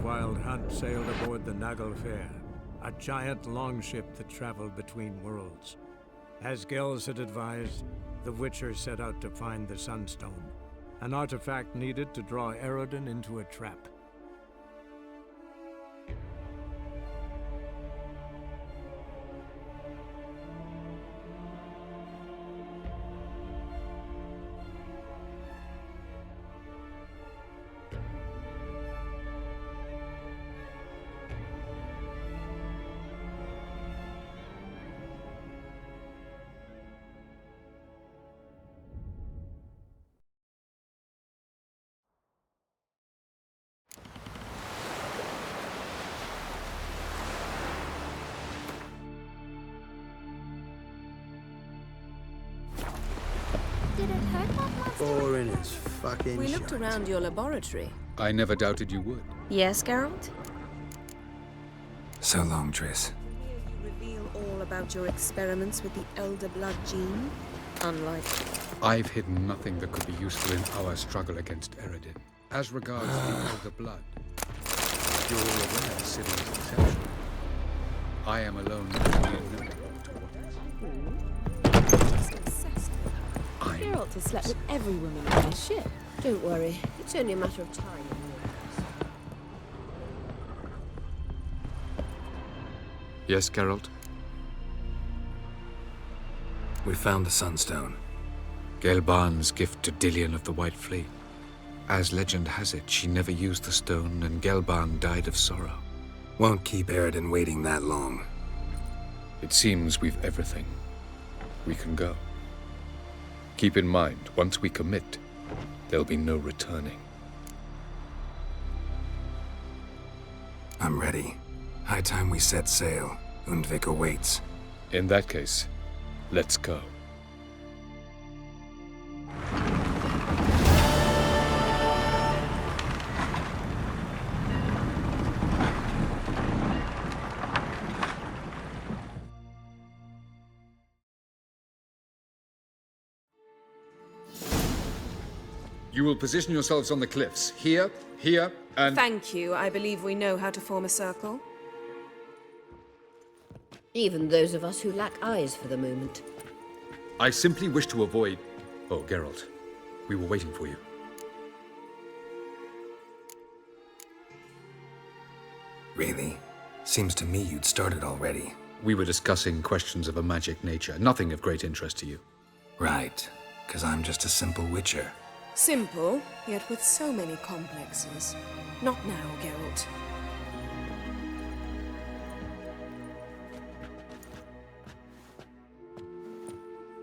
Wild Hunt sailed aboard the Naglfar, a giant longship that traveled between worlds. As Gels had advised, the Witcher set out to find the Sunstone, an artifact needed to draw Eredin into a trap. Did it hurt that monster? Boring as fucking We looked shite. around your laboratory. I never doubted you would. Yes, Geralt? So long, Triss. You reveal all about your experiments with the Elder Blood gene? Unlike... I've hidden nothing that could be useful in our struggle against Eredin. As regards the Elder Blood, you're all aware Ciri's exception. I am alone in knowing to what successful. I'm... Geralt has slept with every woman on his ship. Don't worry, it's only a matter of time. Yes, Geralt? We found the Sunstone. Gelban's gift to Dillion of the White Fleet. As legend has it, she never used the stone, and Gelban died of sorrow. Won't keep Eredin waiting that long. It seems we've everything. We can go. Keep in mind, once we commit, there'll be no returning. I'm ready. High time we set sail. Undvik awaits. In that case, let's go. You will position yourselves on the cliffs. Here, here, and... Thank you. I believe we know how to form a circle. Even those of us who lack eyes for the moment. I simply wish to avoid... Oh, Geralt. We were waiting for you. Really? Seems to me you'd started already. We were discussing questions of a magic nature. Nothing of great interest to you. Right. 'Cause I'm just a simple witcher. Simple, yet with so many complexes. Not now, Geralt.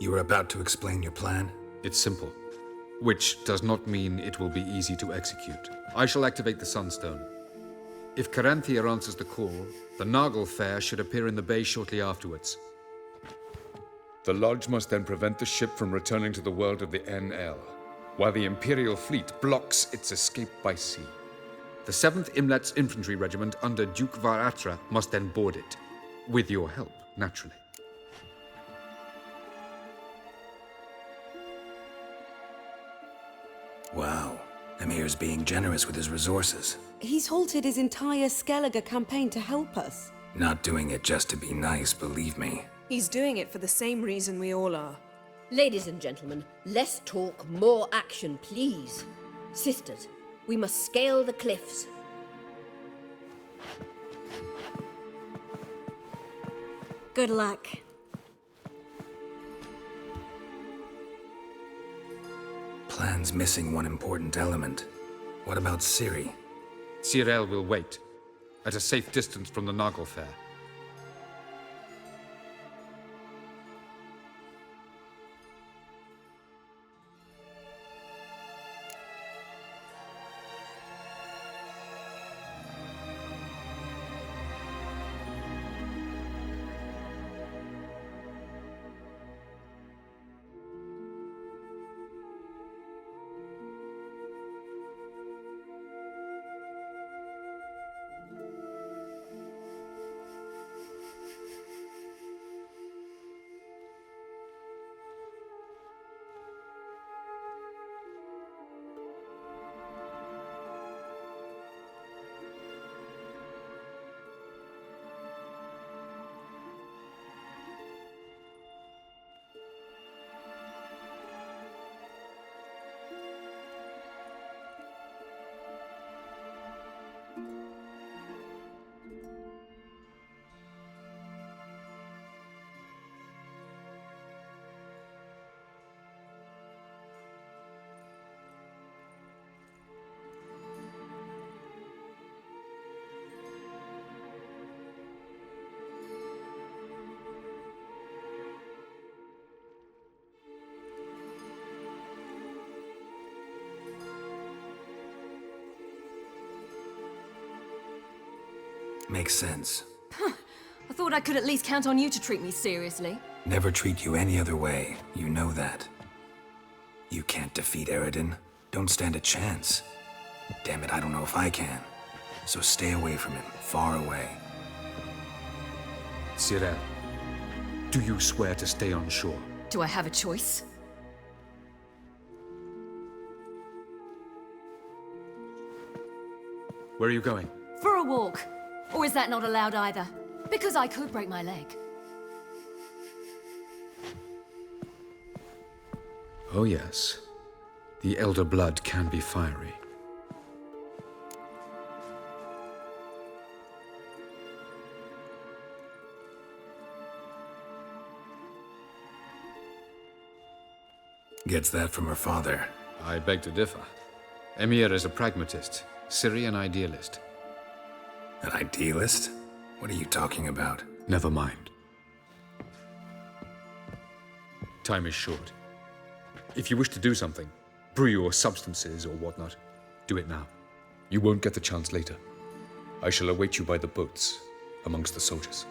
You were about to explain your plan? It's simple. Which does not mean it will be easy to execute. I shall activate the Sunstone. If Caranthia answers the call, the Naglfar should appear in the bay shortly afterwards. The Lodge must then prevent the ship from returning to the world of the NL, while the Imperial fleet blocks its escape by sea. The 7th Imlet's Infantry Regiment under Duke Varatra must then board it. With your help, naturally. Wow. Emir's being generous with his resources. He's halted his entire Skellige campaign to help us. Not doing it just to be nice, believe me. He's doing it for the same reason we all are. Ladies and gentlemen, less talk, more action, please. Sisters, we must scale the cliffs. Good luck. Plan's missing one important element. What about Ciri? Cyril will wait, at a safe distance from the Naglfar. Makes sense. I thought I could at least count on you to treat me seriously. Never treat you any other way. You know that. You can't defeat Eredin. Don't stand a chance. Damn it, I don't know if I can. So stay away from him. Far away. Cyril, do you swear to stay on shore? Do I have a choice? Where are you going? For a walk. Or is that not allowed either? Because I could break my leg. Oh yes. The Elder Blood can be fiery. Gets that from her father. I beg to differ. Emir is a pragmatist, Ciri an idealist. An idealist? What are you talking about? Never mind. Time is short. If you wish to do something, brew your substances or whatnot, do it now. You won't get the chance later. I shall await you by the boats, amongst the soldiers.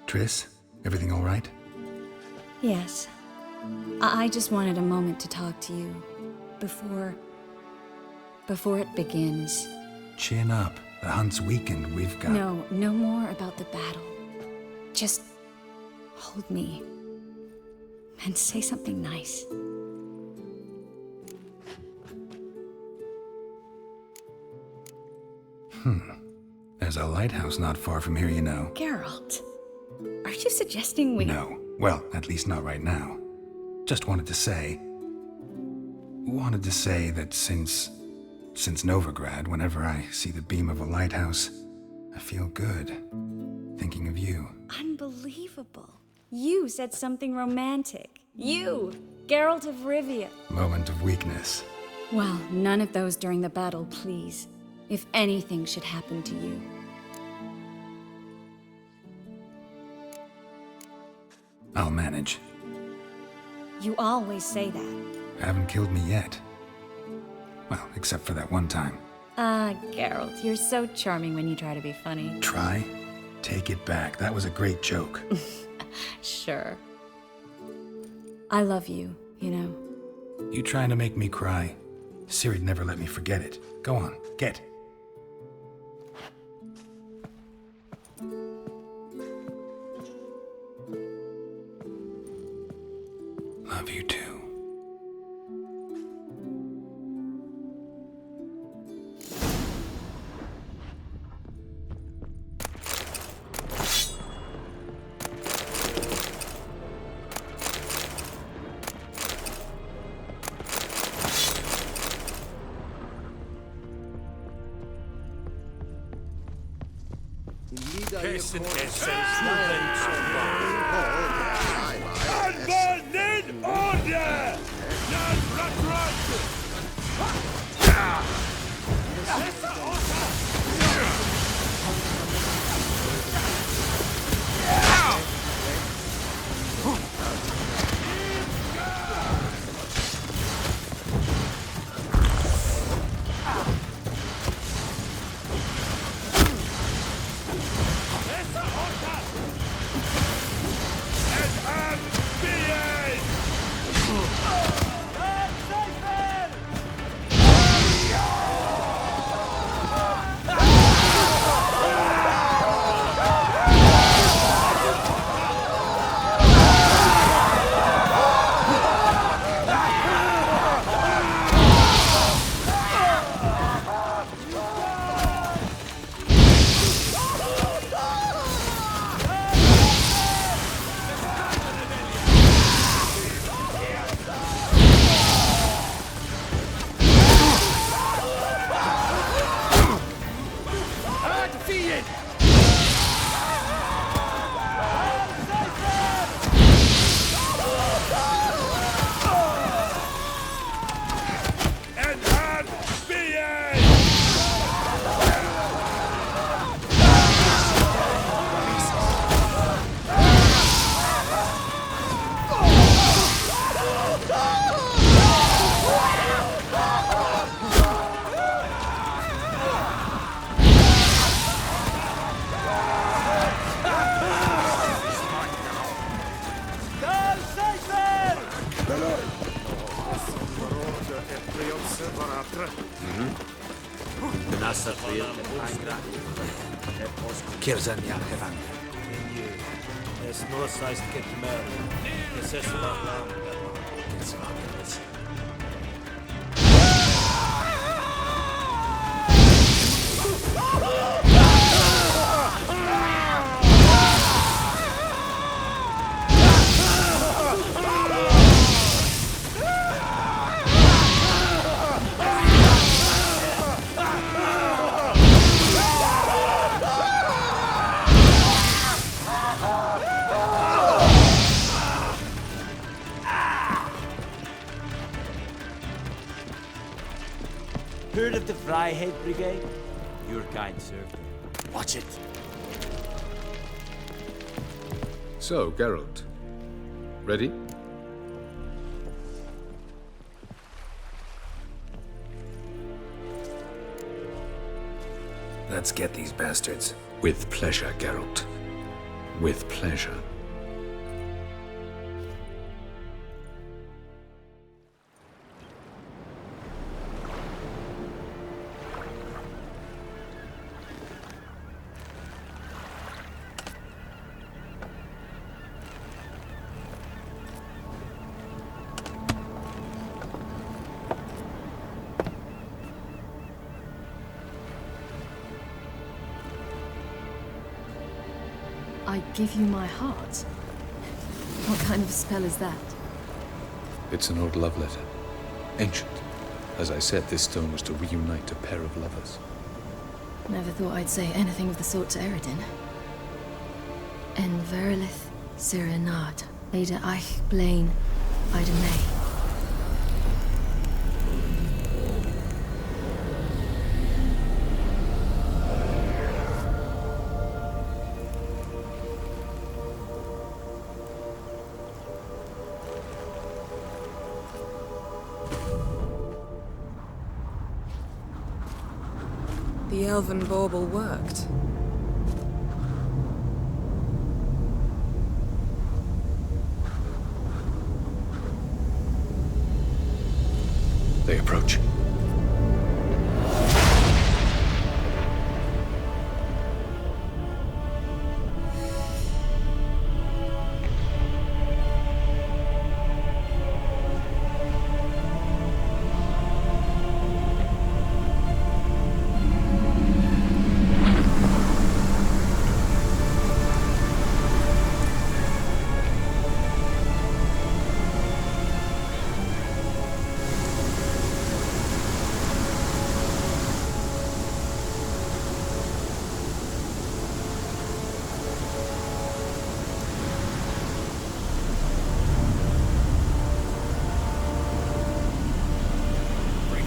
Triss, everything all right? Yes. I just wanted a moment to talk to you. Before it begins. Chin up. The hunt's weakened. We've got... No more about the battle. Just hold me. And say something nice. There's a lighthouse not far from here, you know. Geralt, are you suggesting we... No. Well, at least not right now. Just wanted to say that since Novigrad, whenever I see the beam of a lighthouse, I feel good. Thinking of you. Unbelievable. You said something romantic. You, Geralt of Rivia. Moment of weakness. Well, none of those during the battle, please. If anything should happen to you. I'll manage. You always say that. Haven't killed me yet. Well, except for that one time. Ah, Geralt, you're so charming when you try to be funny. Try? Take it back. That was a great joke. Sure. I love you, you know. You trying to make me cry? Ciri'd never let me forget it. Go on, get. Love you too. Heard of the Freiheit Brigade? Your kind, sir. Watch it. So, Geralt. Ready? Let's get these bastards. With pleasure, Geralt. With pleasure. I give you my heart? What kind of spell is that? It's an old love letter. Ancient. As I said, this stone was to reunite a pair of lovers. Never thought I'd say anything of the sort to Eredin. En verilith Serenade, Leda Eich Blaine, Ida May. The elven bauble worked. They approach.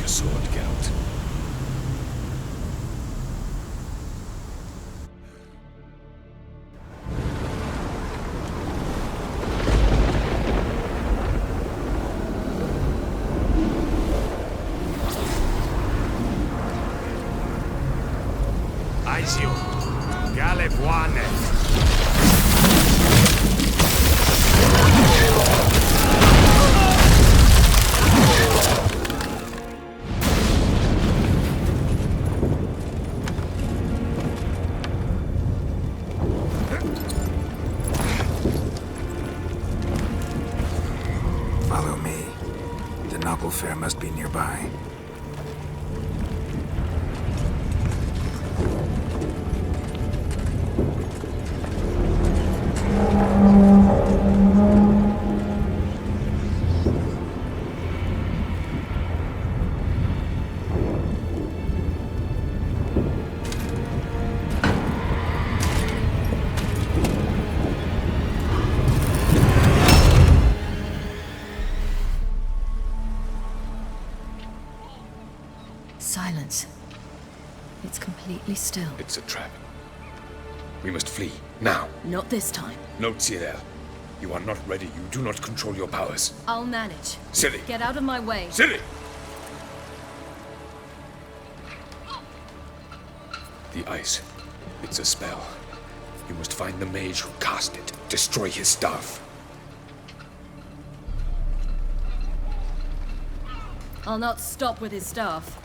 Sword, Geralt. Aizio, Galevuane. Follow me. The Naglfar Fair must be nearby. Silence. It's completely still. It's a trap. We must flee, now. Not this time. Note, Cyril. You are not ready. You do not control your powers. I'll manage. Ciri! Get out of my way. Ciri! The ice. It's a spell. You must find the mage who cast it. Destroy his staff. I'll not stop with his staff.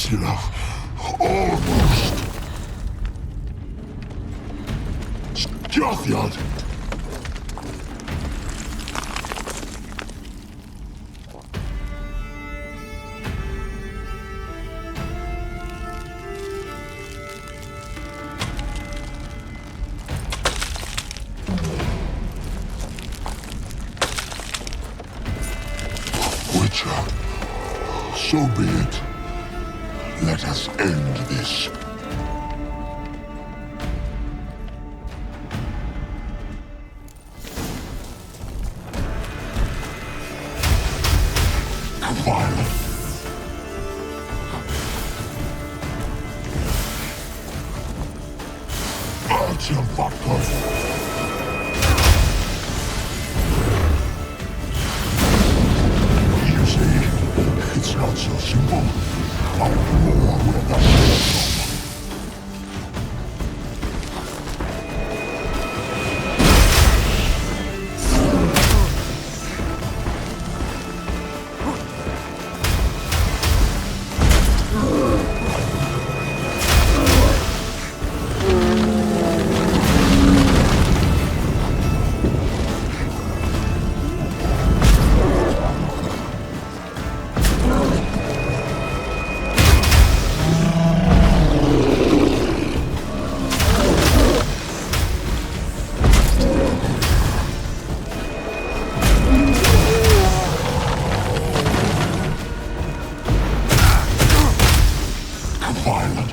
Close enough. Almost. Jothyard. Witcher, so be it. Let us end this. Violet. Artyom Vodkov. You see, it's not so simple. Our war will not come. Violent.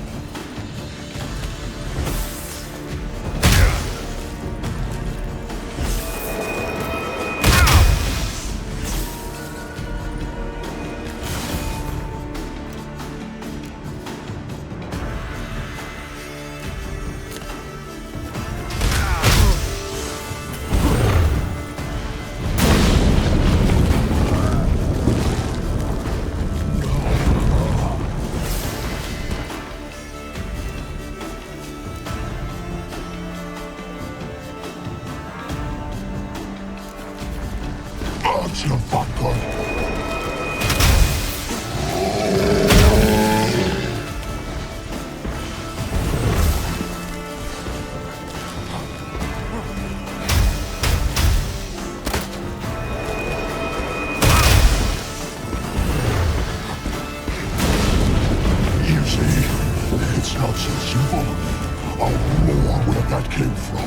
Artyom Vodkov. You see, it's not so simple. Our war where that came from.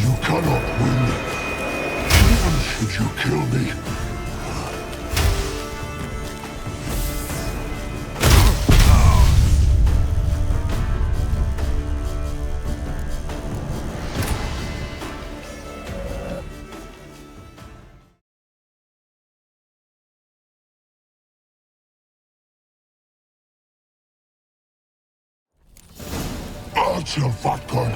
You cannot win, even should you kill me. Artyom Vodkov.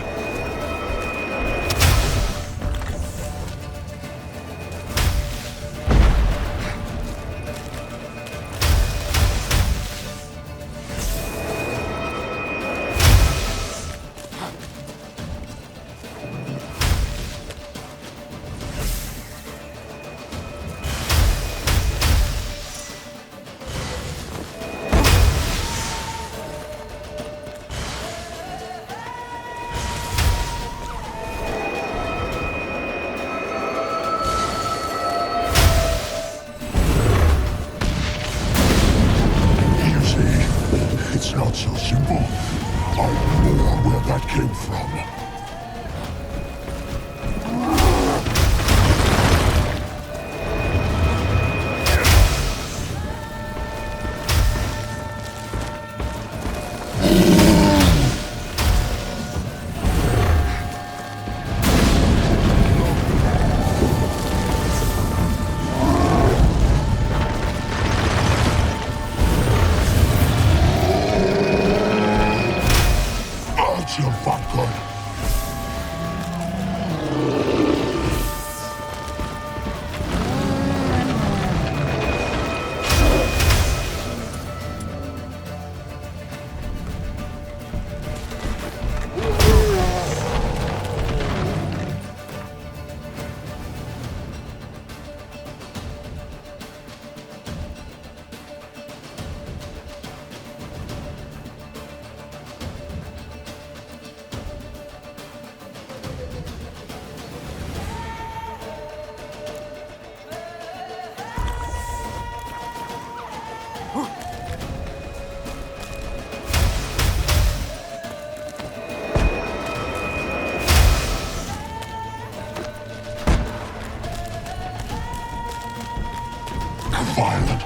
violent.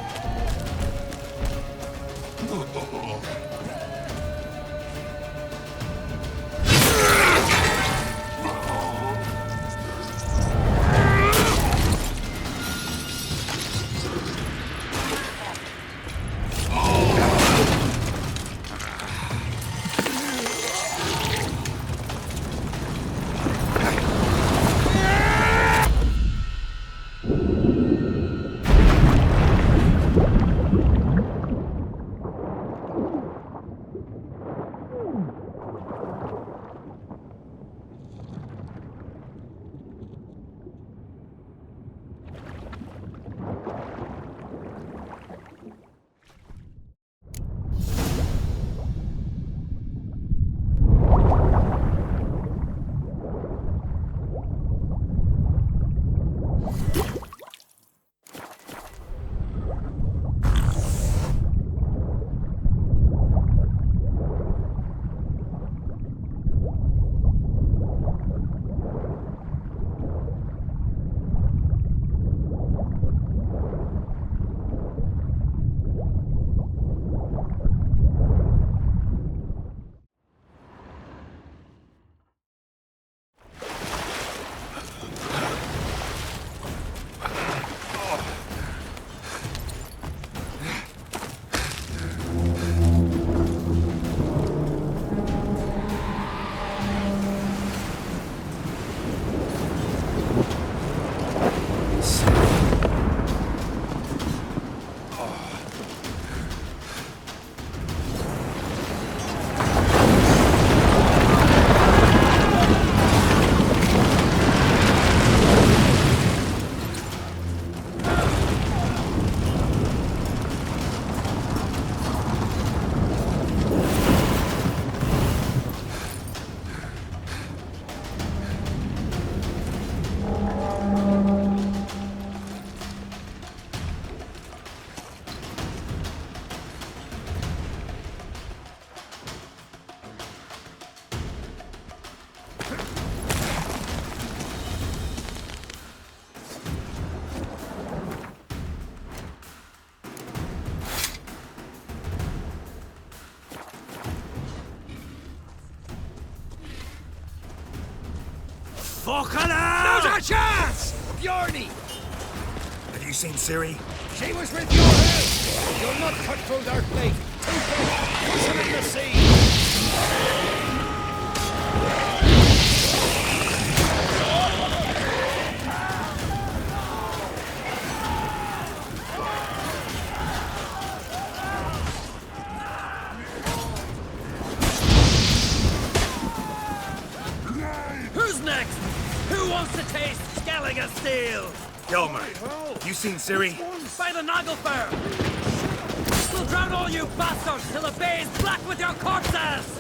Now's our chance! Bjarni! Have you seen Ciri? She was with your help! You'll not cut through their fate! Too big! Push them in the sea! Who's next? Who wants to taste Skellige steel? Hjalmar, you seen Ciri? By the Naglfar! We'll drown all you bastards till the bay is black with your corpses!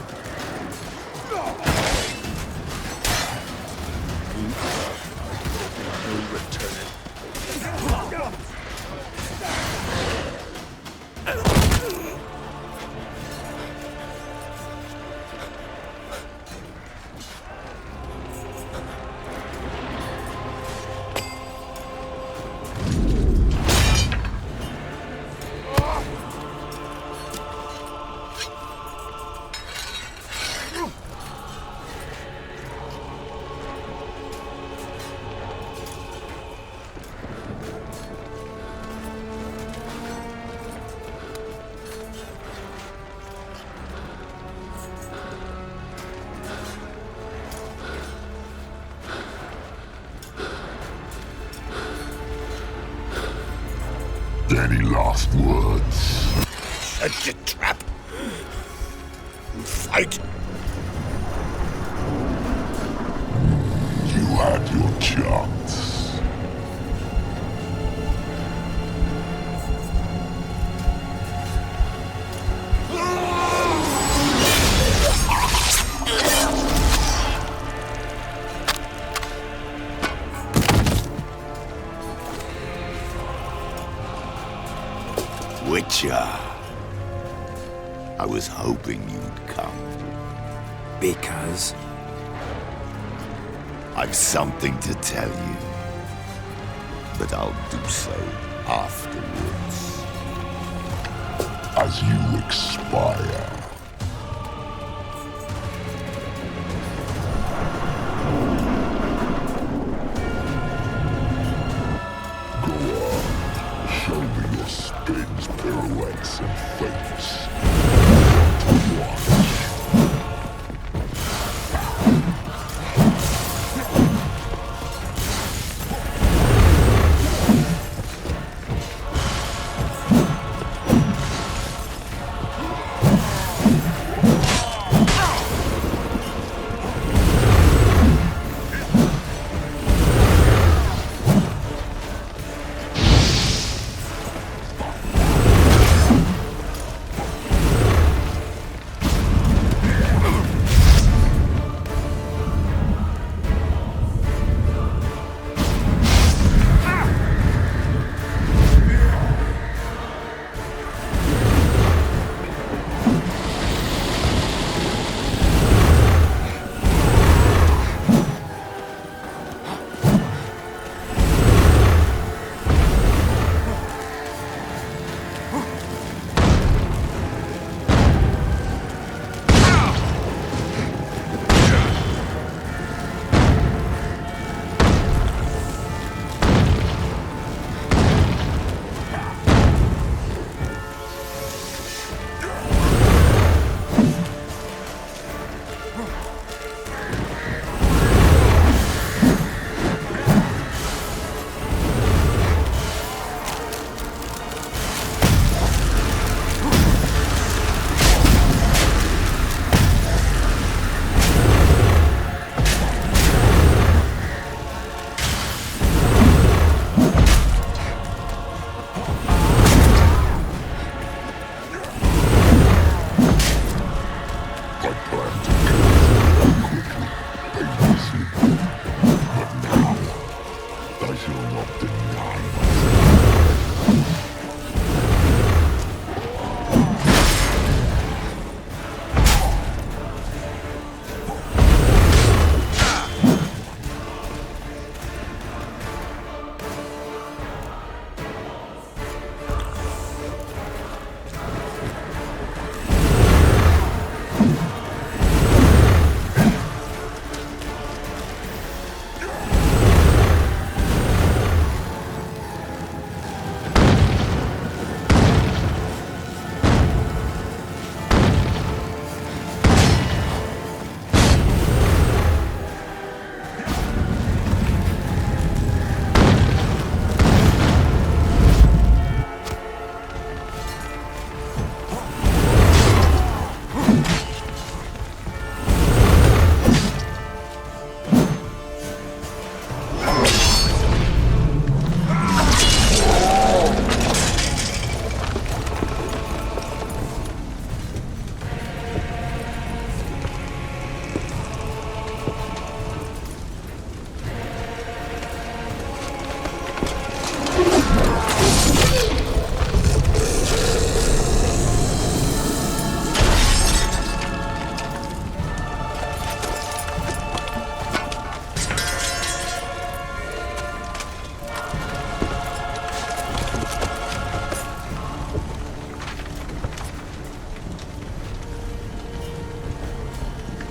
Any last words? Set your trap. Fight. You had your chance. Witcher. I was hoping you'd come. Because? I've something to tell you. But I'll do so afterwards. As you expire. Go on, show me your spins, pirouettes, and feints. To watch.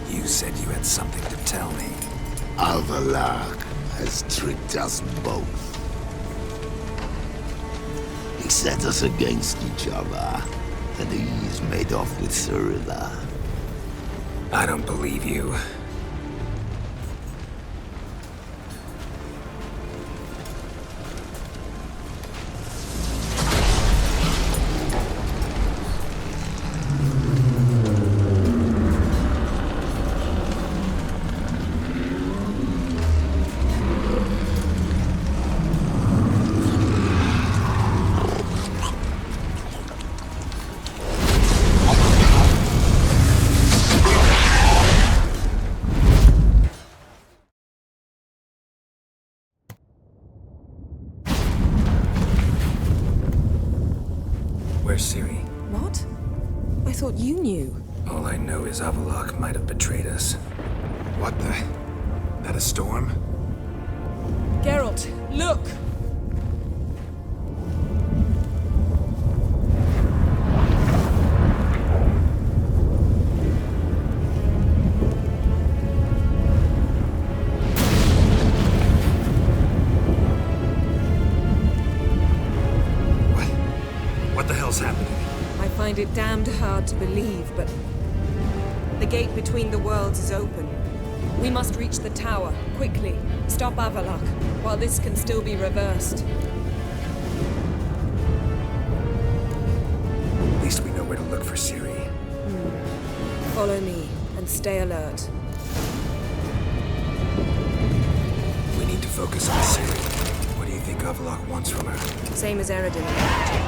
You said you had something to tell me. Alvalark has tricked us both. He set us against each other, and he's made off with Cirilla. I don't believe you. Where's Ciri? What? I thought you knew. All I know is Avallac'h might have betrayed us. What the? That a storm? Geralt, look! find it damned hard to believe, but the gate between the worlds is open. We must reach the tower, quickly. Stop Avalok, while this can still be reversed. At least we know where to look for Ciri. Follow me, and stay alert. We need to focus on Ciri. What do you think Avalok wants from her? Same as Eredin imagined.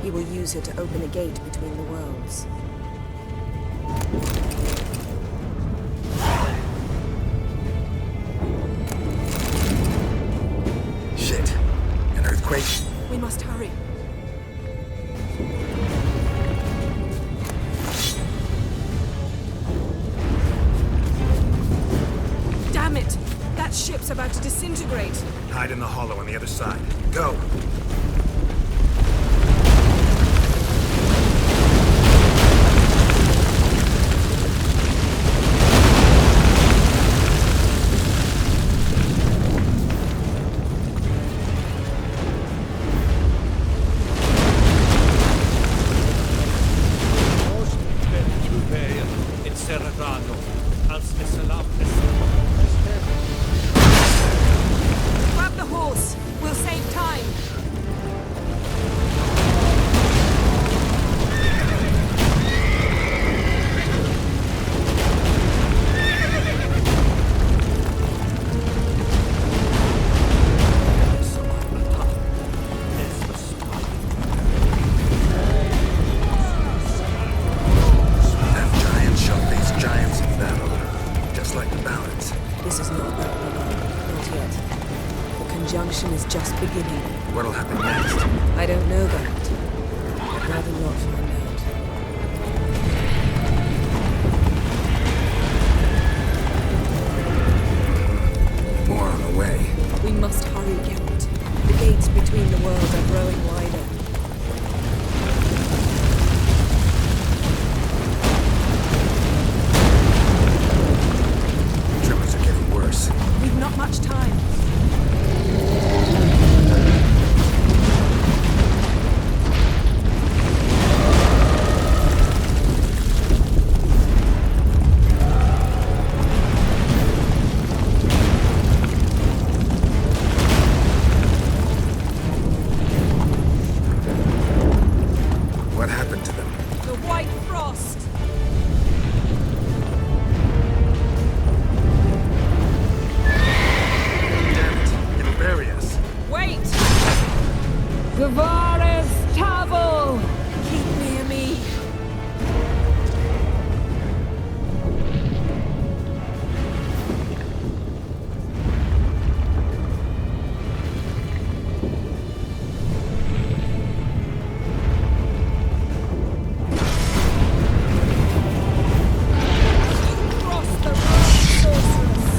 He will use her to open a gate between the worlds. Shit. An earthquake? We must hurry. Damn it! That ship's about to disintegrate. Hide in the hollow on the other side. Go! Grab the horse. We'll save time. That giant shall face giants in battle. Just like the Balance. This is not about Balon. Not yet. The conjunction is just beginning. What'll happen next? I don't know that. I'd rather not find out. More on the way. We must hurry, Geralt. The gates between the worlds are growing wider. Tremors are getting worse. We've not much time. What happened to them? The White Frost! Damn it! It'll bury us. Wait! Gavares Tavel! Keep near me. Cross the road, sorceress.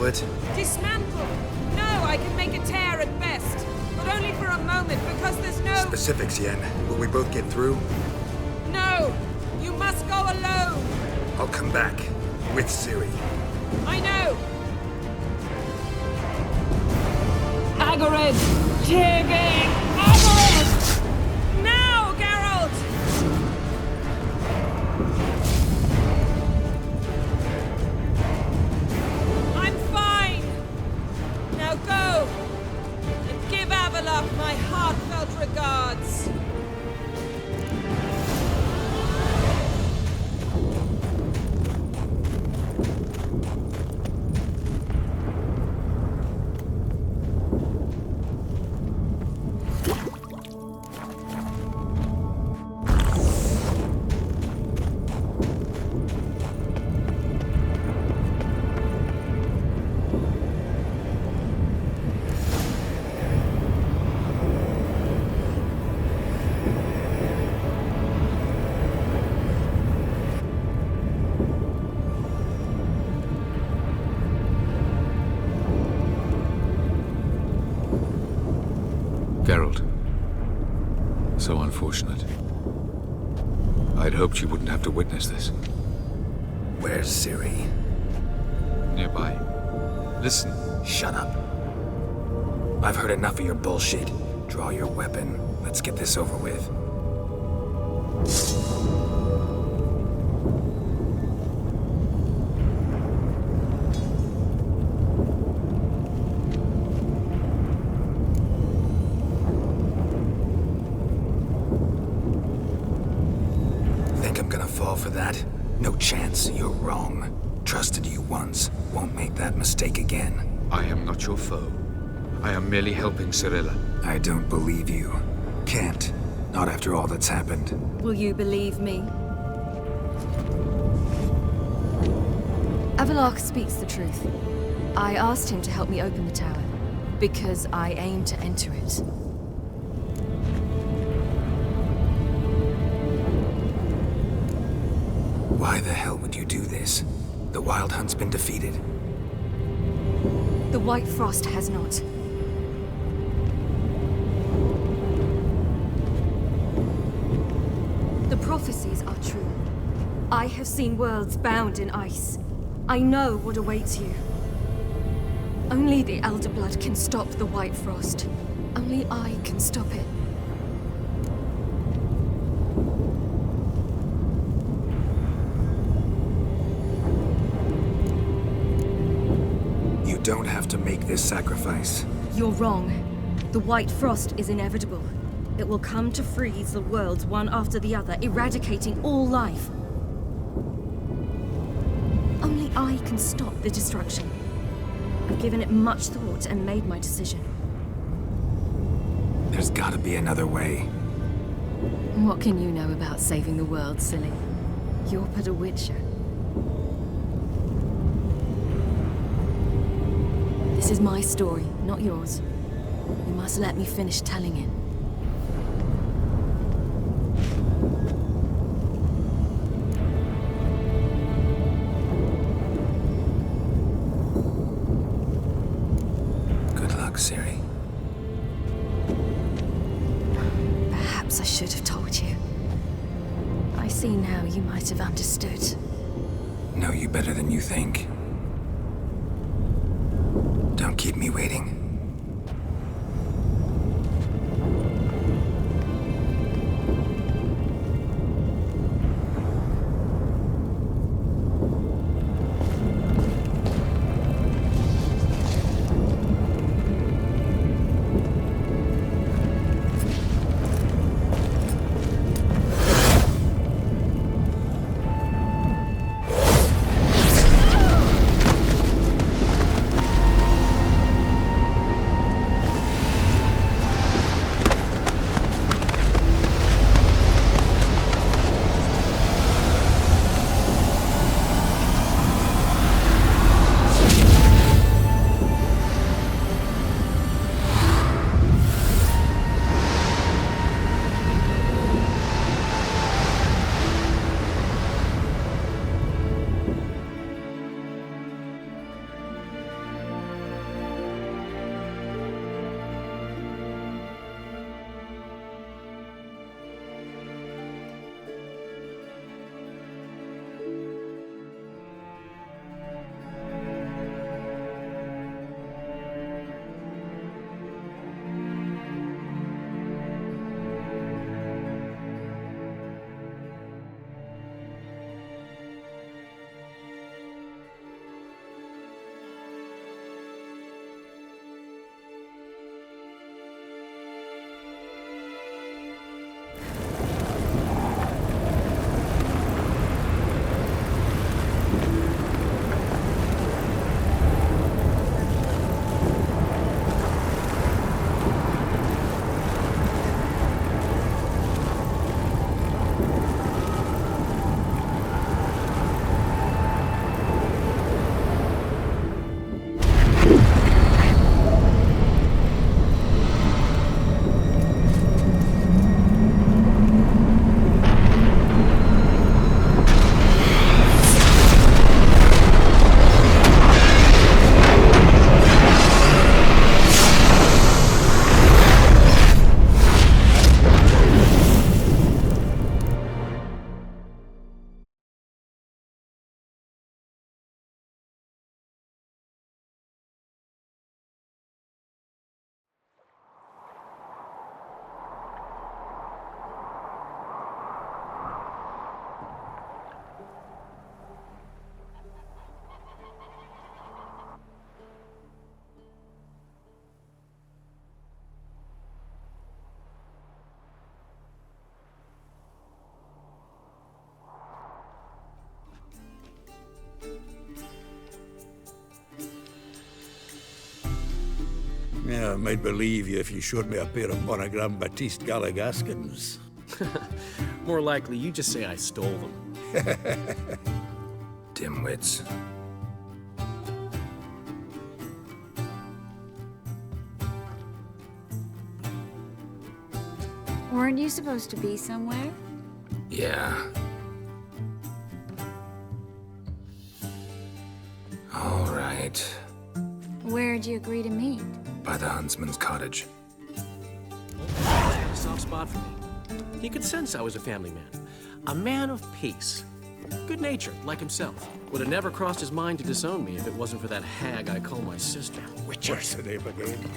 it? Dismantle! No, I can make a tear at best. But only for a moment, because there's no... Specifics, Yen. Will we both get through? No! You must go alone! I'll come back. With Ciri. I know! Agarid! Tiggy! Agarid! Now, Geralt! I'm fine! Now go! And give Avallac'h my heartfelt regards! Geralt. So unfortunate. I'd hoped you wouldn't have to witness this. Where's Ciri? Nearby. Listen. Shut up. I've heard enough of your bullshit. Draw your weapon. Let's get this over with. Think I'm gonna fall for that? No chance. You're wrong. Trusted you once. Won't make that mistake again. I am not your foe. I am merely helping Cirilla. I don't believe you. Can't. Not after all that's happened. Will you believe me? Avallac'h speaks the truth. I asked him to help me open the tower, because I aim to enter it. Why the hell would you do this? The Wild Hunt's been defeated. The White Frost has not. The prophecies are true. I have seen worlds bound in ice. I know what awaits you. Only the Elder Blood can stop the White Frost. Only I can stop it. You don't have to make this sacrifice. You're wrong. The White Frost is inevitable. It will come to freeze the worlds one after the other, eradicating all life. Only I can stop the destruction. I've given it much thought and made my decision. There's gotta be another way. What can you know about saving the world, silly? You're but a witcher. This is my story, not yours. You must let me finish telling it. Good luck, Ciri. Perhaps I should have told you. I see now you might have understood. Know you better than you think. Don't keep me waiting. I might believe you if you showed me a pair of Monogram Batiste Galligaskins. More likely, you just say I stole them. Dimwits. Weren't you supposed to be somewhere? Yeah. All right. Where'd you agree to meet? By the huntsman's cottage. Had a soft spot for me. He could sense I was a family man. A man of peace. Good-natured, like himself. Would have never crossed his mind to disown me if it wasn't for that hag I call my sister. What's the name again?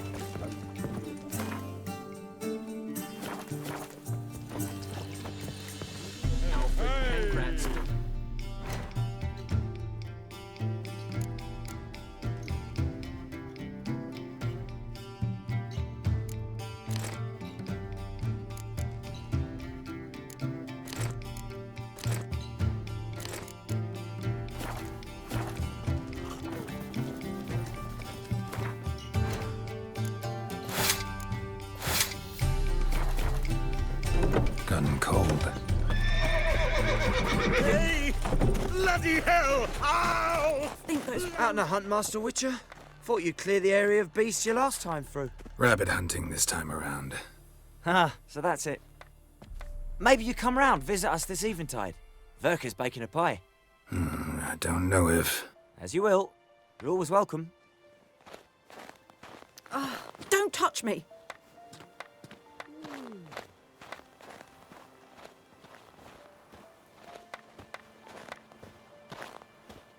Gun cold. Hey! Bloody hell! Ow! Think that's out on a hunt, Master Witcher? Thought you'd clear the area of beasts your last time through. Rabbit hunting this time around. Ah, so that's it. Maybe you come round, visit us this eventide. Verka's baking a pie. I don't know if... As you will. You're always welcome. Don't touch me!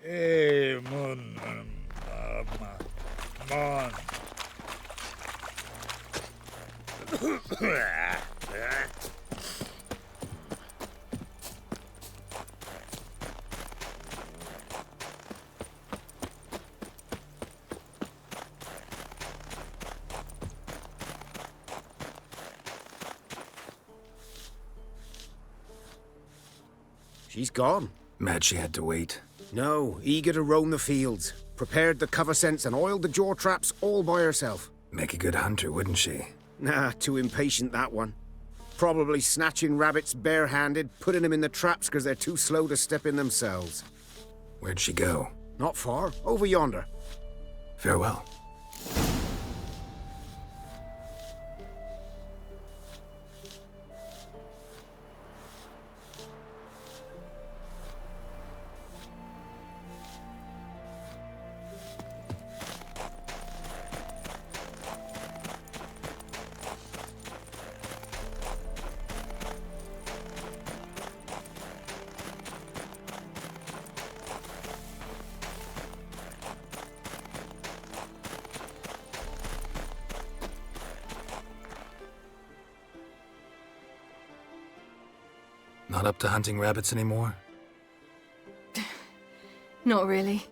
Hey, Mon. Mon. She's gone. Mad she had to wait. No, eager to roam the fields. Prepared the cover scents and oiled the jaw traps all by herself. Make a good hunter, wouldn't she? Nah, too impatient, that one. Probably snatching rabbits barehanded, putting them in the traps because they're too slow to step in themselves. Where'd she go? Not far. Over yonder. Farewell. Not up to hunting rabbits anymore? Not really.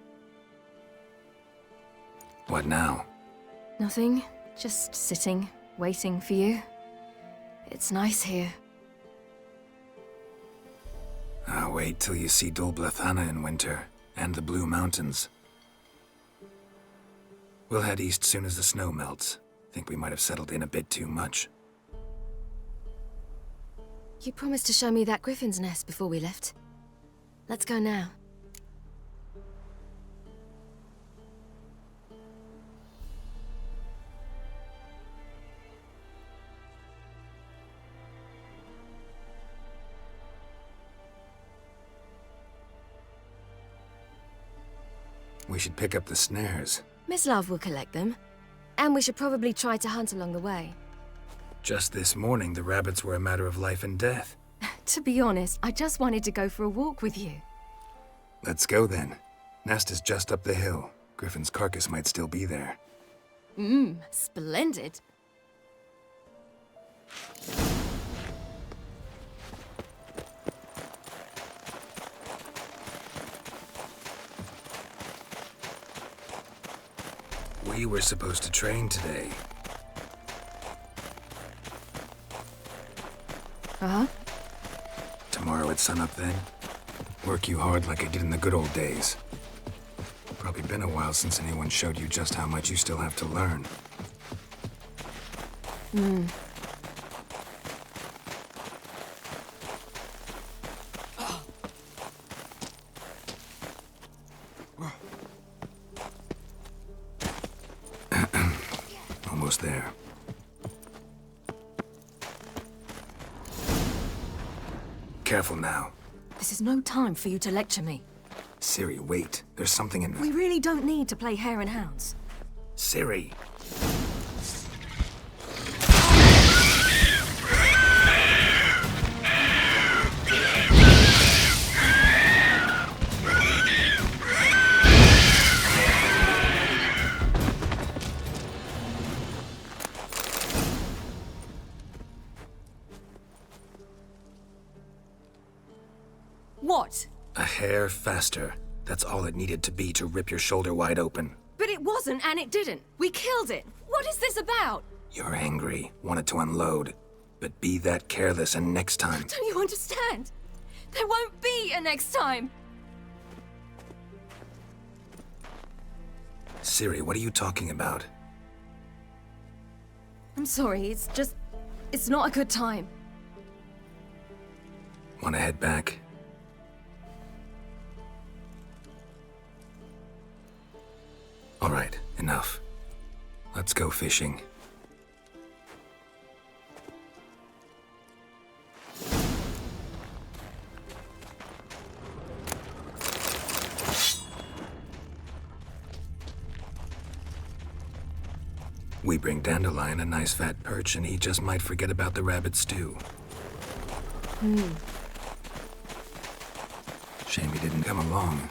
What now? Nothing. Just sitting, waiting for you. It's nice here. I'll wait till you see Dol Blathanna in winter, and the Blue Mountains. We'll head east soon as the snow melts. Think we might have settled in a bit too much. You promised to show me that griffin's nest before we left. Let's go now. We should pick up the snares. Miss Love will collect them. And we should probably try to hunt along the way. Just this morning, the rabbits were a matter of life and death. To be honest, I just wanted to go for a walk with you. Let's go then. Nest is just up the hill. Griffin's carcass might still be there. Splendid. We were supposed to train today. Uh-huh. Tomorrow at sunup then? Work you hard like I did in the good old days. Probably been a while since anyone showed you just how much you still have to learn. Almost there. Careful now. This is no time for you to lecture me. Ciri, wait. There's something in We really don't need to play hare and hounds. Ciri! What? A hair faster. That's all it needed to be to rip your shoulder wide open. But it wasn't, and it didn't. We killed it. What is this about? You're angry, wanted to unload. But be that careless and next time... Don't you understand? There won't be a next time. Ciri, what are you talking about? I'm sorry, it's not a good time. Want to head back? All right, enough. Let's go fishing. We bring Dandelion a nice fat perch, and he just might forget about the rabbit stew. Shame he didn't come along.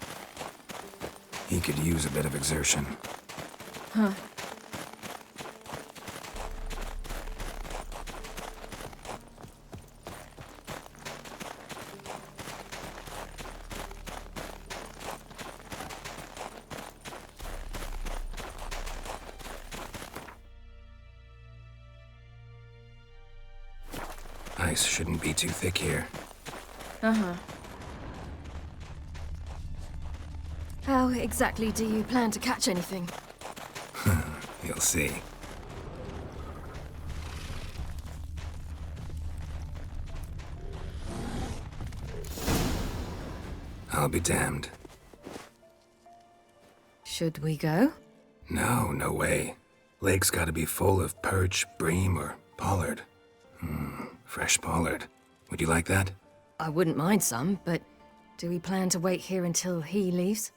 He could use a bit of exertion. Huh. Ice shouldn't be too thick here. Uh-huh. How exactly do you plan to catch anything? You'll see. I'll be damned. Should we go? No, no way. Lake's gotta be full of perch, bream, or pollard. Fresh pollard. Would you like that? I wouldn't mind some, but do we plan to wait here until he leaves?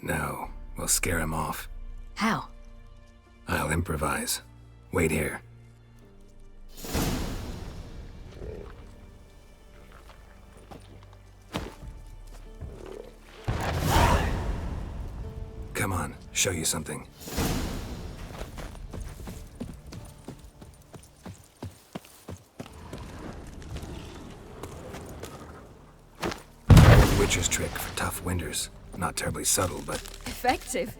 No, we'll scare him off. How? I'll improvise. Wait here. Come on, show you something. Witcher's trick for tough winters. Not terribly subtle, but... Effective?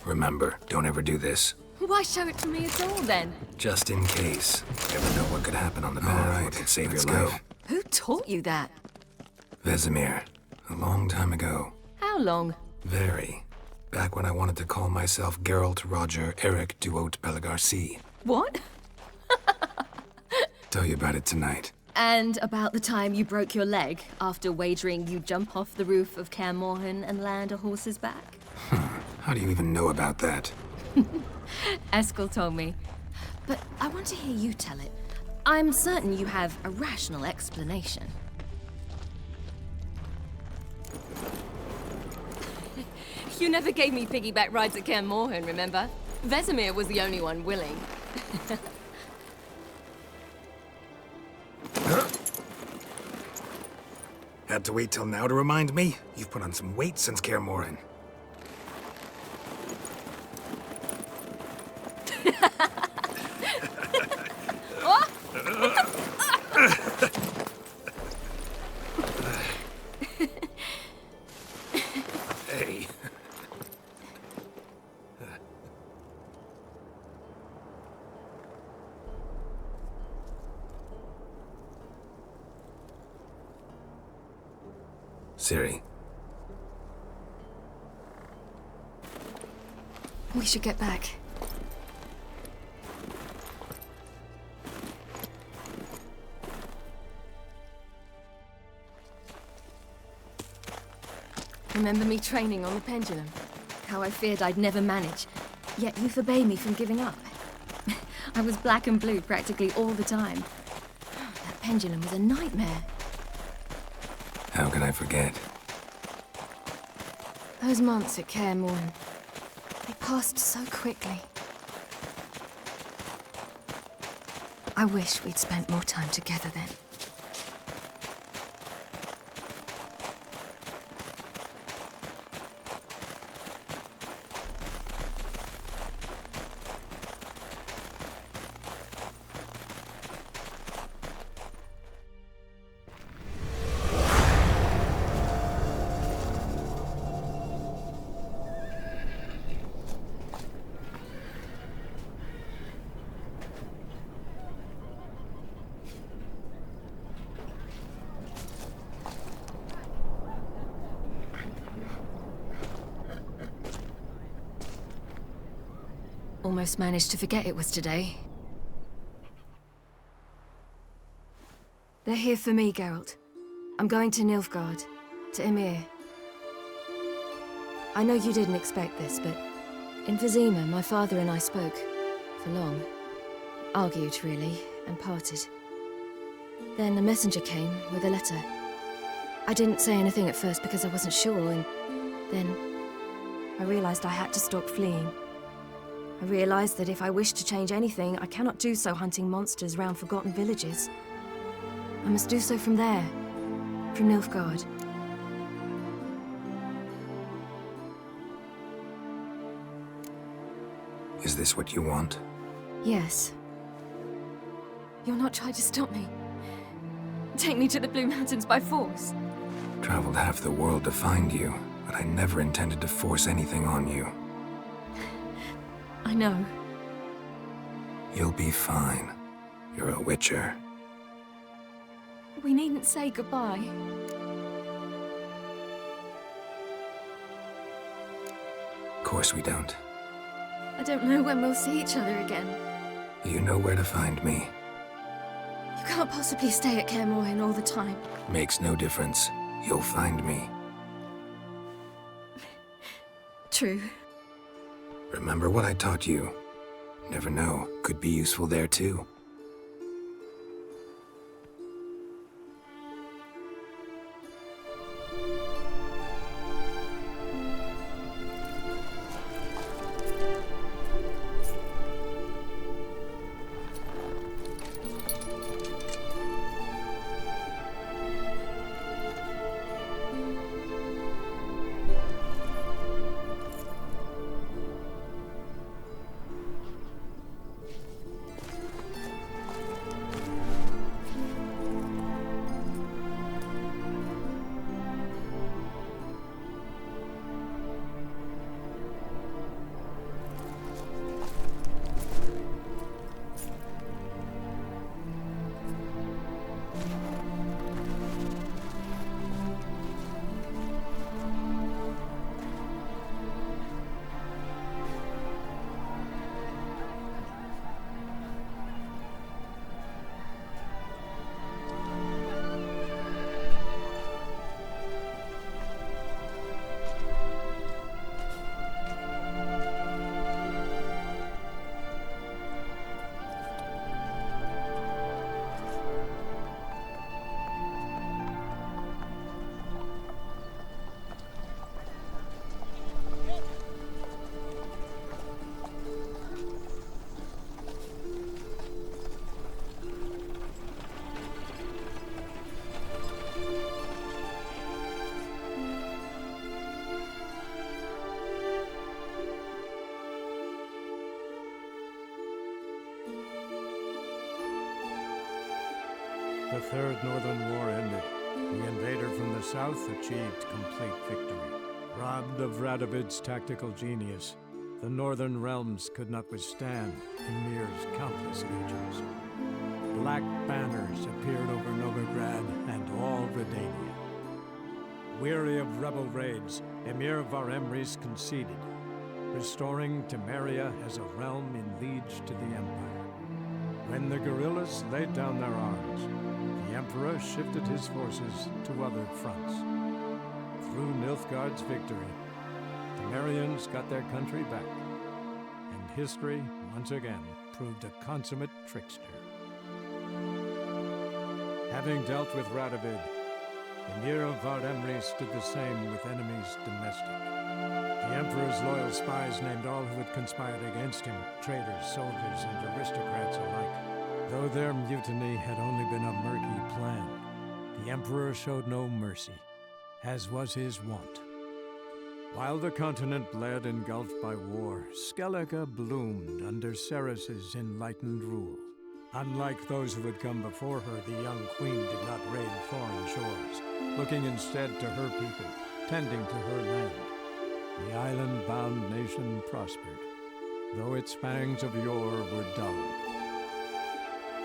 Remember, don't ever do this. Why show it to me at all, then? Just in case. Never know what could happen on the path, what could save your life. Who taught you that? Vesemir. A long time ago. How long? Very. Back when I wanted to call myself Geralt Roger Eric Duote Bellegarcie. What? Tell you about it tonight. And about the time you broke your leg after wagering you'd jump off the roof of Kaer Morhen and land a horse's back? How do you even know about that? Eskel told me. But I want to hear you tell it. I'm certain you have a rational explanation. You never gave me piggyback rides at Kaer Morhen, remember? Vesemir was the only one willing. Had to wait till now to remind me? You've put on some weight since Kaer Morhen. Hey. Ciri. We should get back. Remember me training on the pendulum? How I feared I'd never manage, yet you forbade me from giving up. I was black and blue practically all the time. That pendulum was a nightmare. How can I forget? Those months at Kaer Morhen, they passed so quickly. I wish we'd spent more time together then. Almost managed to forget it was today. They're here for me, Geralt. I'm going to Nilfgaard, to Emhyr. I know you didn't expect this, but in Vizima, my father and I spoke for long. Argued, really, and parted. Then a messenger came with a letter. I didn't say anything at first because I wasn't sure, and then I realized I had to stop fleeing. I realized that if I wish to change anything, I cannot do so hunting monsters round forgotten villages. I must do so from there, from Nilfgaard. Is this what you want? Yes. You'll not try to stop me. Take me to the Blue Mountains by force. Traveled half the world to find you, but I never intended to force anything on you. I know. You'll be fine. You're a Witcher. We needn't say goodbye. Of course we don't. I don't know when we'll see each other again. You know where to find me. You can't possibly stay at Kaer Morhen all the time. Makes no difference. You'll find me. True. Remember what I taught you. Never know, could be useful there too. The Third Northern War ended. The invader from the south achieved complete victory. Robbed of Radovid's tactical genius, the Northern realms could not withstand Emhyr's countless legions. Black banners appeared over Novigrad and all Redania. Weary of rebel raids, Emhyr Var-Emreis conceded, restoring Temeria as a realm in liege to the Empire. When the guerrillas laid down their arms, the Emperor shifted his forces to other fronts. through Nilfgaard's victory, the Merians got their country back, and history, once again, proved a consummate trickster. Having dealt with Radovid, Emir of Vard Emry stood the same with enemies domestic. The Emperor's loyal spies named all who had conspired against him, traitors, soldiers, and aristocrats alike. Though their mutiny had only been a murky plan, the Emperor showed no mercy, as was his wont. While the continent bled engulfed by war, Skellige bloomed under Cerys' enlightened rule. Unlike those who had come before her, the young queen did not raid foreign shores, looking instead to her people, tending to her land. The island-bound nation prospered, though its fangs of yore were dulled.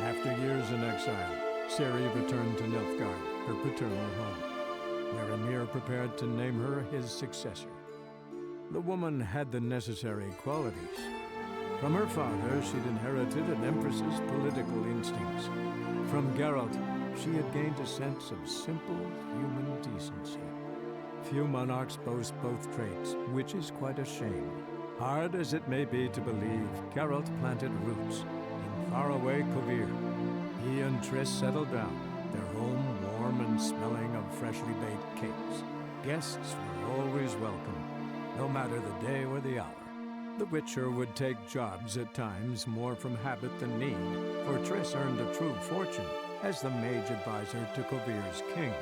After years in exile, Ciri returned to Nilfgaard, her paternal home, where Emir prepared to name her his successor. The woman had the necessary qualities. From her father, she'd inherited an empress's political instincts. From Geralt, she had gained a sense of simple human decency. Few monarchs boast both traits, which is quite a shame. Hard as it may be to believe, Geralt planted roots in faraway Kovir. He and Triss settled down, their home warm and smelling of freshly baked cakes. Guests were always welcome, no matter the day or the hour. The Witcher would take jobs at times more from habit than need, for Triss earned a true fortune as the mage advisor to Kovir's king.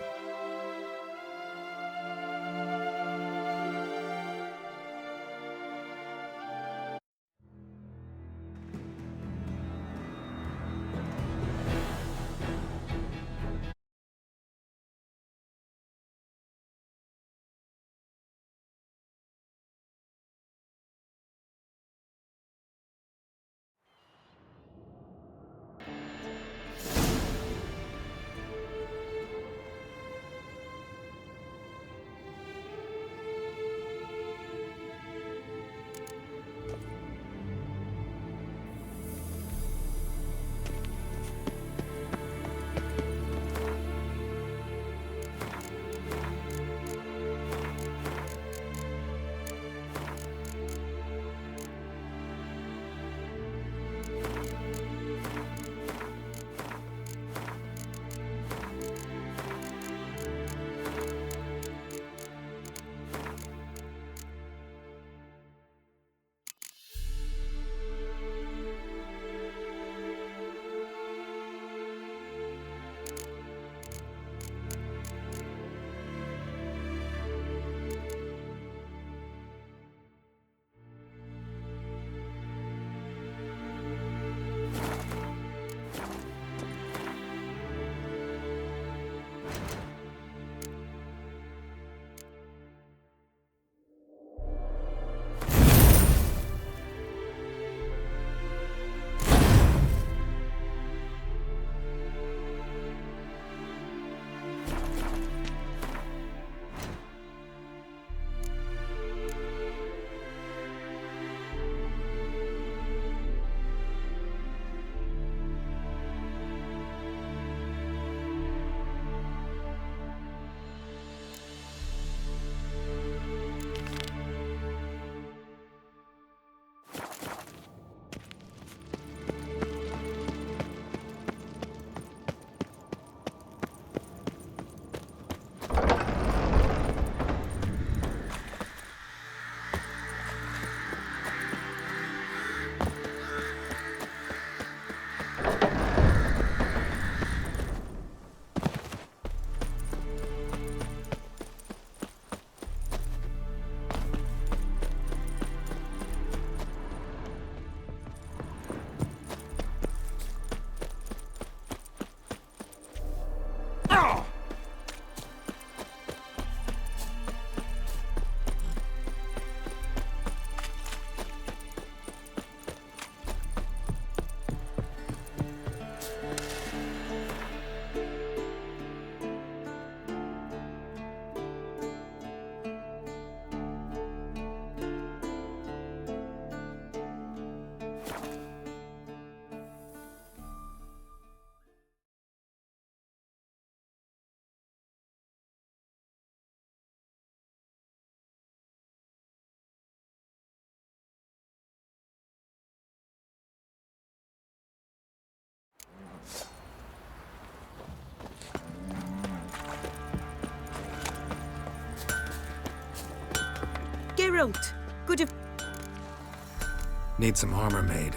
out. Good of... Need some armor made.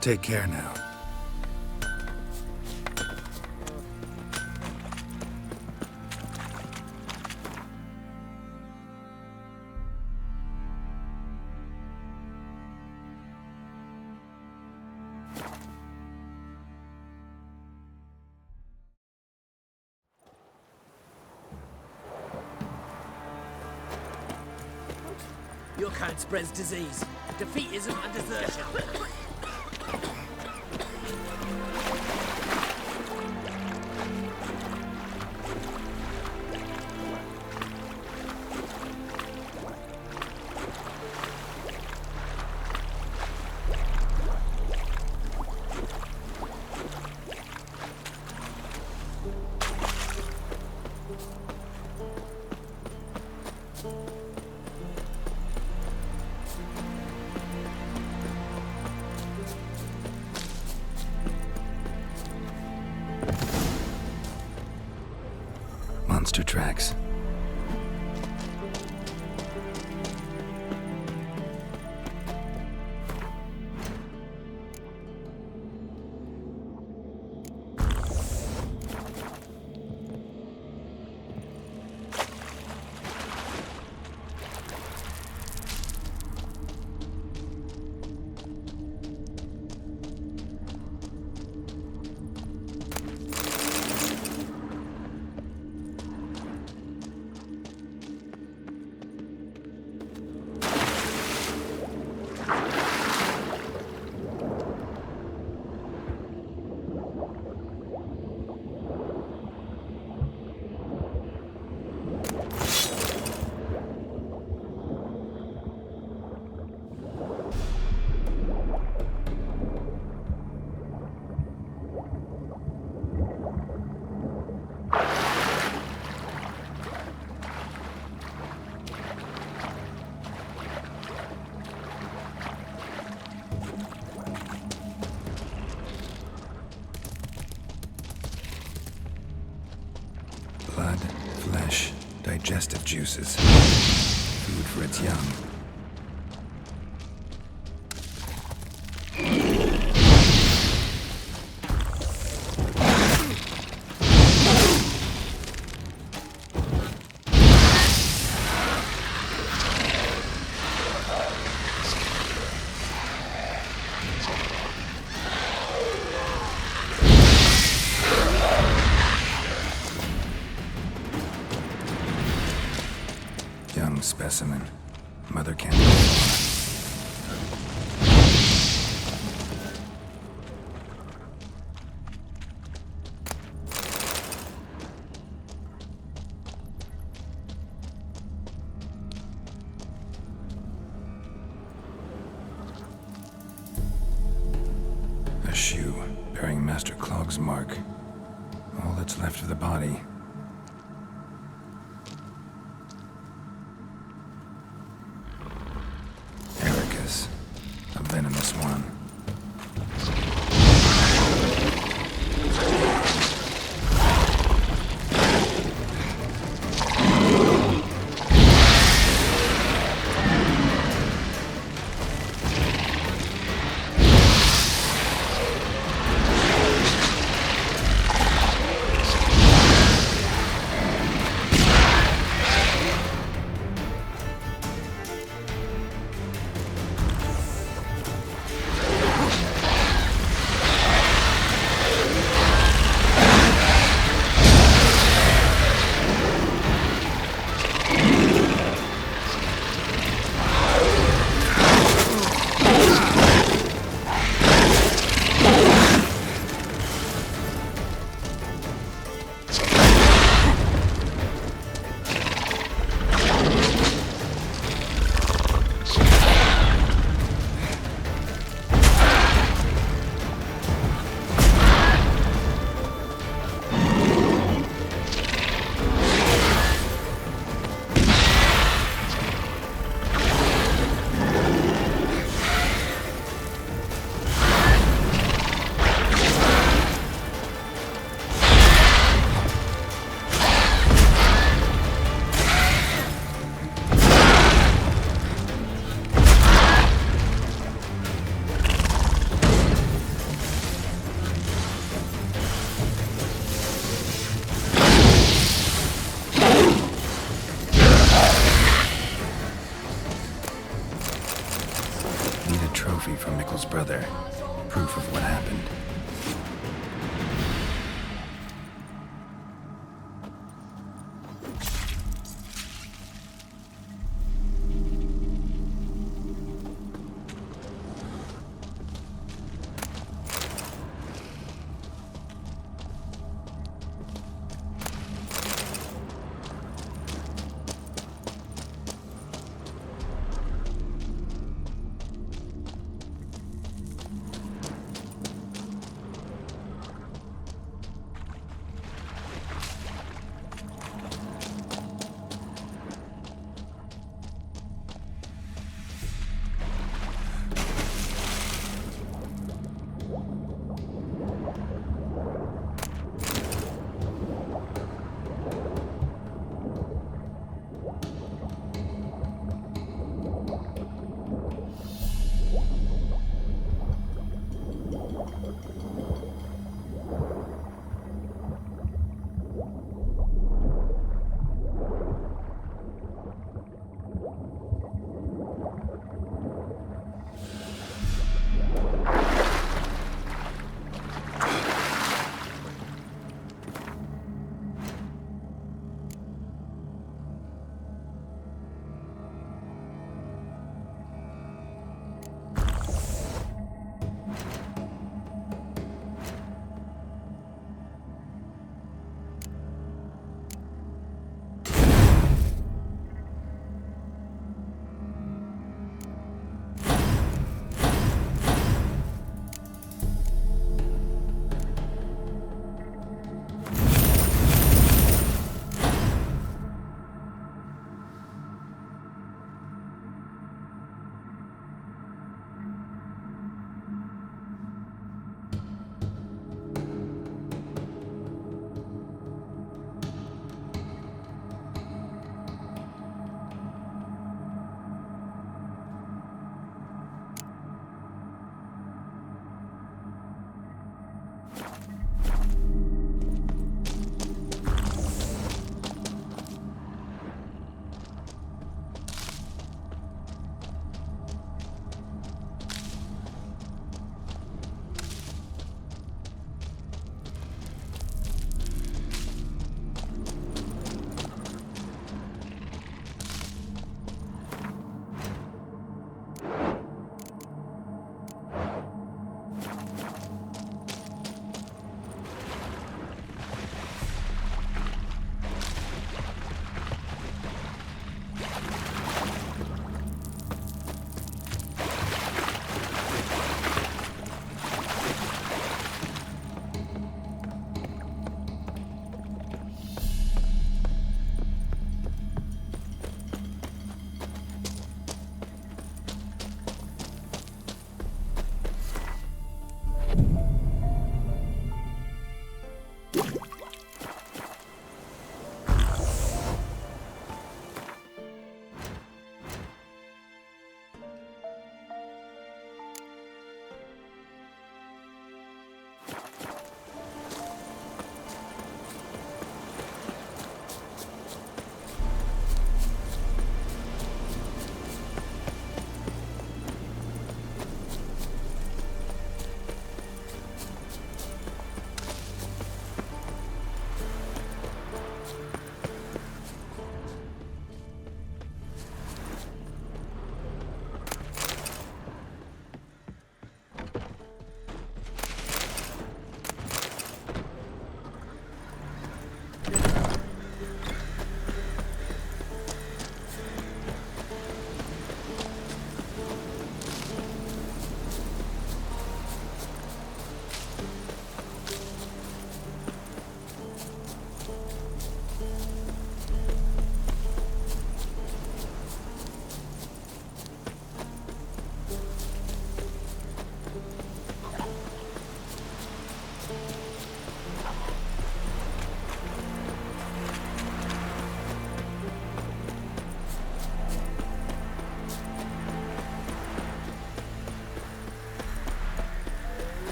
Take care now. Your kind spreads disease, defeatism and desertion. digestive juices. Food for its young. Young specimen. Mother can't go far. A shoe bearing Master Clog's mark. All that's left of the body. A venomous one. Trophy from Mikkel's brother. Proof of what happened.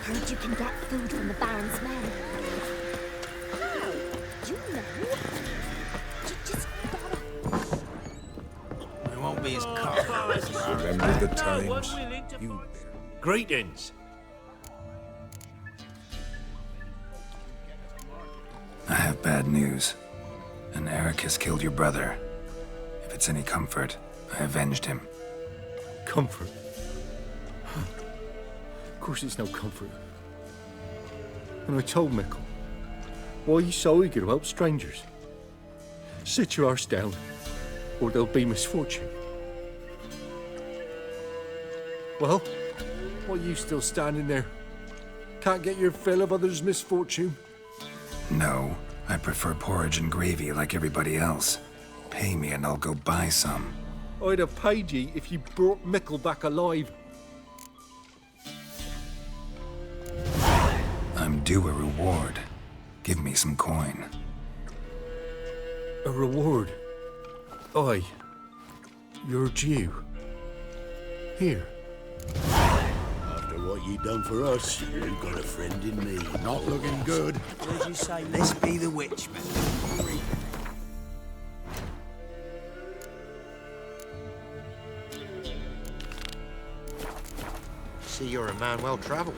Heard you can get food from the Baron's men. How? You know? You just gotta... We won't be as cold. Remember the times? You... Greetings. I have bad news. An Eric has killed your brother. If it's any comfort, I avenged him. Comfort? Of course it's no comfort. And I told Mikkel, why are you so eager to help strangers? Sit your arse down, or there'll be misfortune. Well, why are you still standing there? Can't get your fill of others' misfortune? No, I prefer porridge and gravy like everybody else. Pay me and I'll go buy some. I'd have paid ye if you brought Mikkel back alive. I'm due a reward. Give me some coin. A reward? Aye. You're due. Here. After what you done for us, you've got a friend in me. Not looking good. What did you say? Let's be the witchman. See, you're a man well travelled.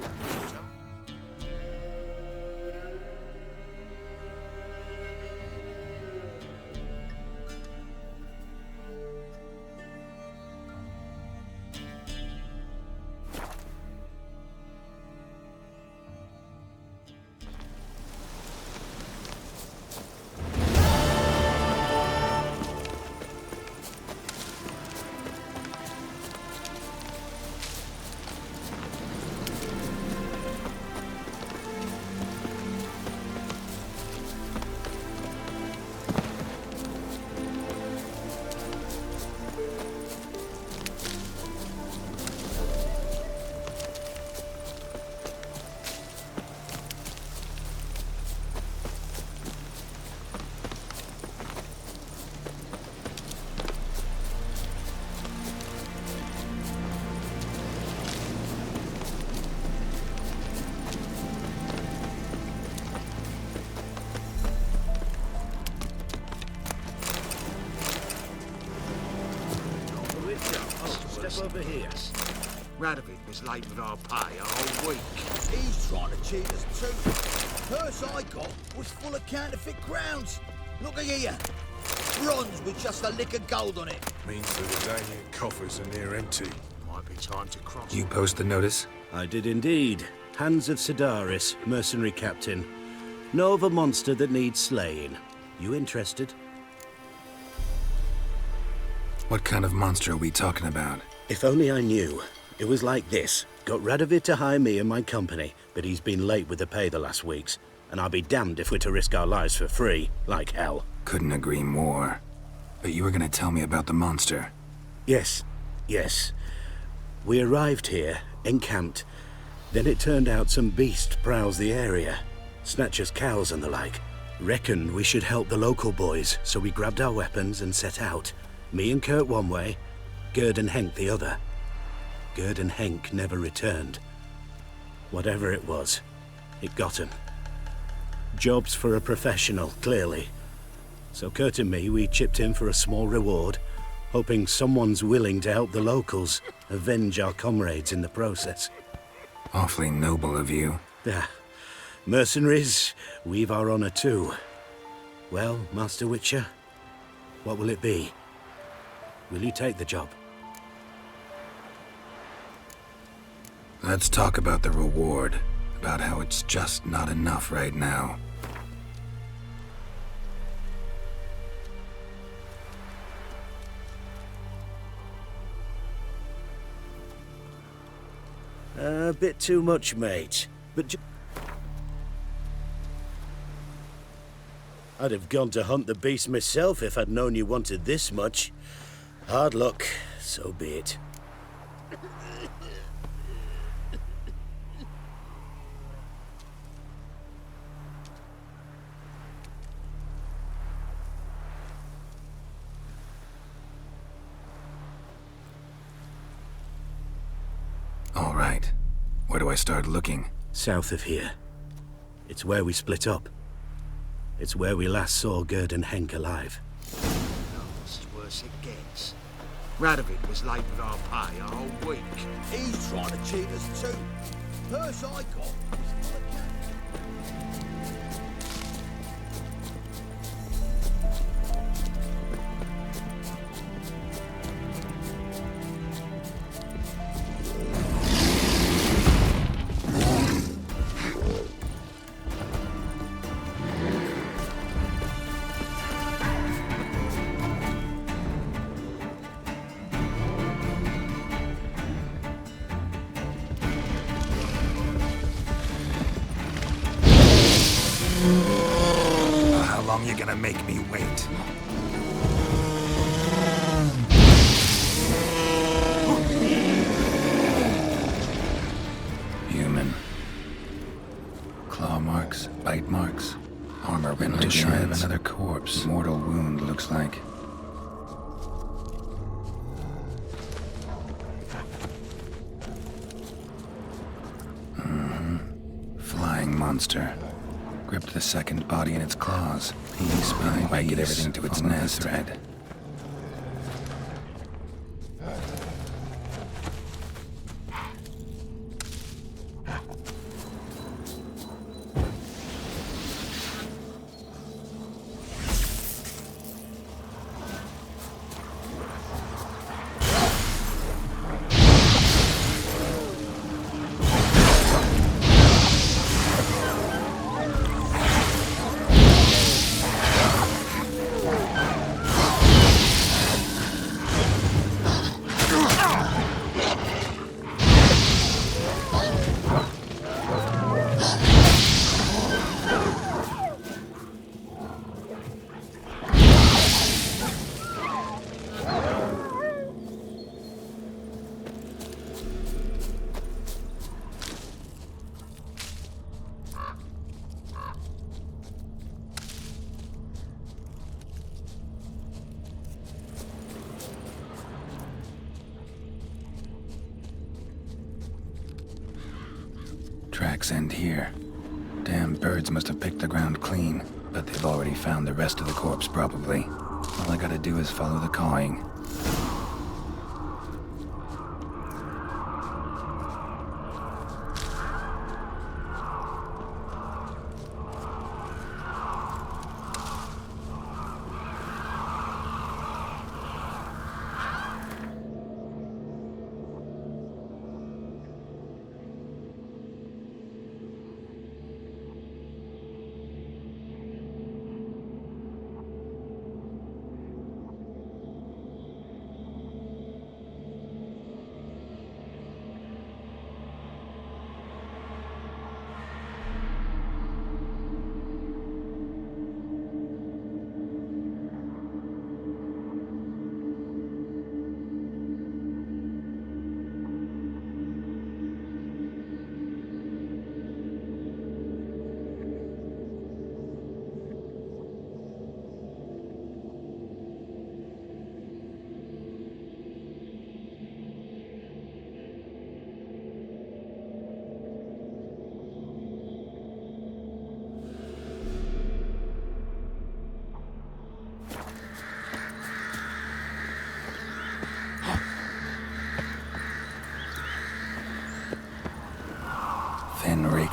Step over here. Radovid was late with our pay a whole week. He's trying to cheat us too. Purse I got was full of counterfeit crowns. Look at here. Bronze with just a lick of gold on it. Means the Redanian coffers are near empty. Might be time to cross. You post the notice? I did indeed. Hans of Sidaris, mercenary captain. Know of a monster that needs slaying. You interested? What kind of monster are we talking about? If only I knew. It was like this. Got Radovid to hire me and my company, but he's been late with the pay the last weeks. And I'll be damned if we're to risk our lives for free, like hell. Couldn't agree more. But you were gonna tell me about the monster. Yes. We arrived here encamped. Then it turned out some beast prowls the area. Snatchers cows and the like. Reckoned we should help the local boys, so we grabbed our weapons and set out. Me and Kurt one way, Gerd and Henk the other. Gerd and Henk never returned. Whatever it was, it got him. Jobs for a professional, clearly. So Kurt and me, we chipped in for a small reward, hoping someone's willing to help the locals avenge our comrades in the process. Awfully noble of you. Yeah. Mercenaries, we've our honor too. Well, Master Witcher, what will it be? Will you take the job? Let's talk about the reward, about how it's just not enough right now. A bit too much, mate. But I'd have gone to hunt the beast myself if I'd known you wanted this much. Hard luck, so be it. All right. Where do I start looking? South of here. It's where we split up. It's where we last saw Gerd and Henk alive. It's worse it gets. Radovid was late with our pay a whole week. He's trying to cheat us too. Purse I got was full of cash. How long you gonna make me wait? Human. Claw marks, bite marks. Armor ripped to shreds. Of another corpse. Mortal wound, looks like. Flying monster. Gripped the second body in its claws. Piece by piece, get everything to its nest. Thread. Tracks end here. Damn birds must have picked the ground clean, but they've already found the rest of the corpse, probably. All I gotta do is follow the cawing.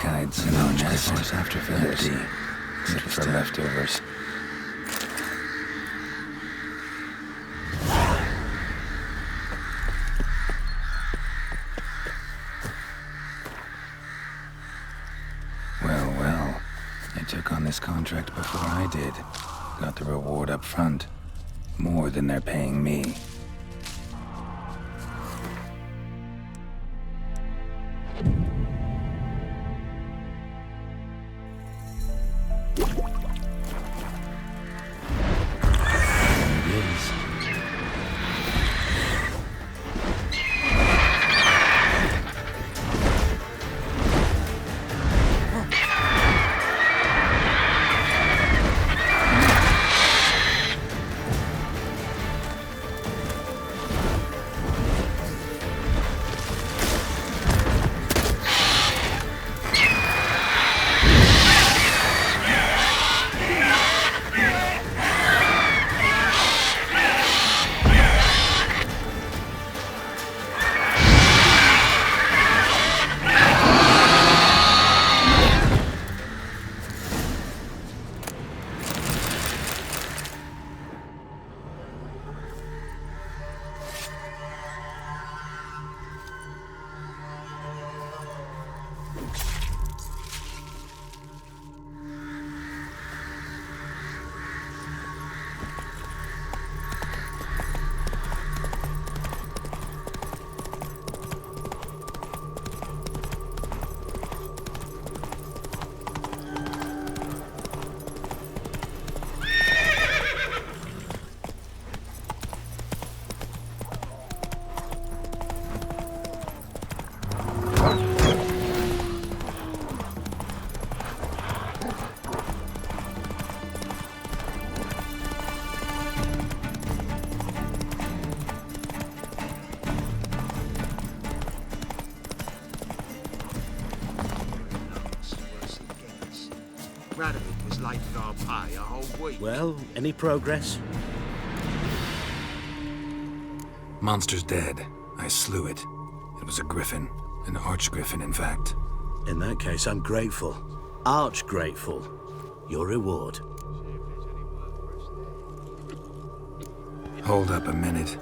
Archides and Archers after Validity. Good for leftovers. Well. I took on this contract before I did. Got the reward up front. More than they're paying me. Radovid was late with our pay a whole week. Well, any progress? Monster's dead. I slew it. It was a griffin. An archgriffin, in fact. In that case, I'm grateful. Arch grateful. Your reward. Hold up a minute.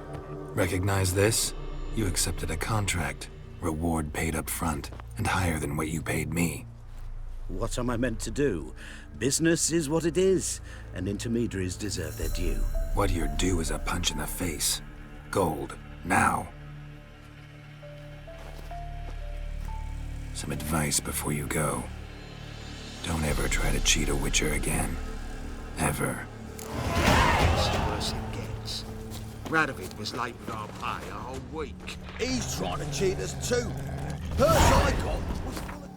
Recognize this? You accepted a contract. Reward paid up front, and higher than what you paid me. What am I meant to do? Business is what it is, and intermediaries deserve their due. What you're due is a punch in the face. Gold. Now. Some advice before you go. Don't ever try to cheat a Witcher again. Ever. It's the worse it gets. Radovid was late with our pay a whole week. He's trying to cheat us too. Purse I got was full of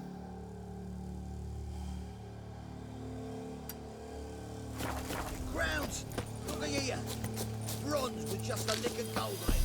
grounds. Look here. Bronze with just a lick of gold on it.